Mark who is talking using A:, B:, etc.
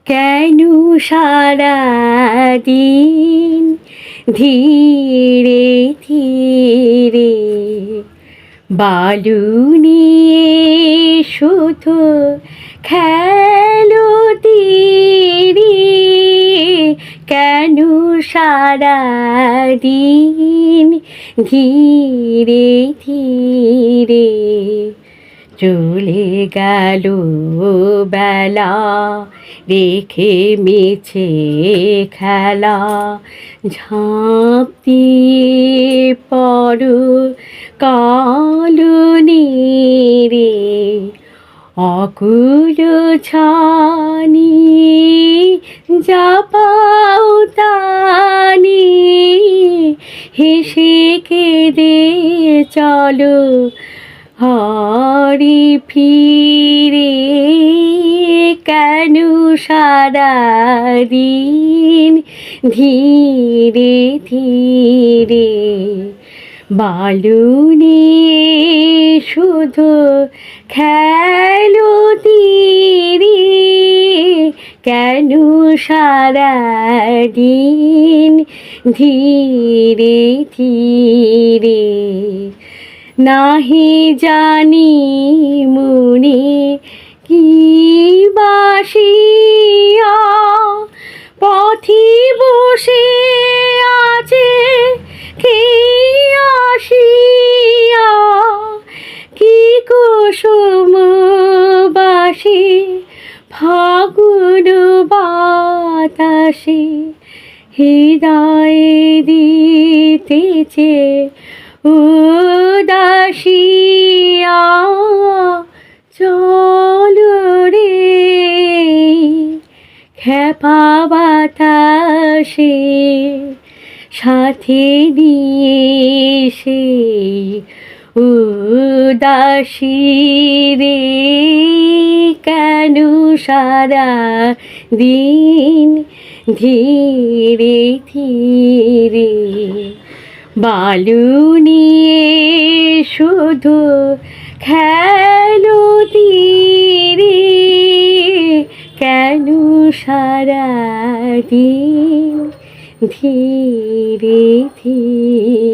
A: কেন সারাদিন ধীরে ধীরে বালু নিয়ে শুধু খেলো তীরে? কেন সারাদিন ধীরে ধীরে চলে গেল বেলা, রেখে মিছে খেলা? ঝাঁপ দিয়ে পড়ো কালো নীরে, অকুল ছানি যা পাও তানি হেসে কেঁদে চলো হারি ফিরে। কেন সারাদিন ধীরে ধীরে বালু নিয়ে শুধু খেলো তীরে? কেন সারাদিন ধীরে ধীরে নাহি জানি মনে কি বাসিয়া পথি বসে আছে কে আসিয়া? কি কুসুম বাসি ফাগুন বাতাসে হৃদয়ে দিতেছে উদাসিয়া। চলো রে খেপা বাতাসে সাথে নিয়ে সেই উদাসী রে। কেন সারা দিন ধীরে ধীরে বালু নিয়ে শুধু খেলো তীরে? কেন সারা দিন ধীরে ধীরে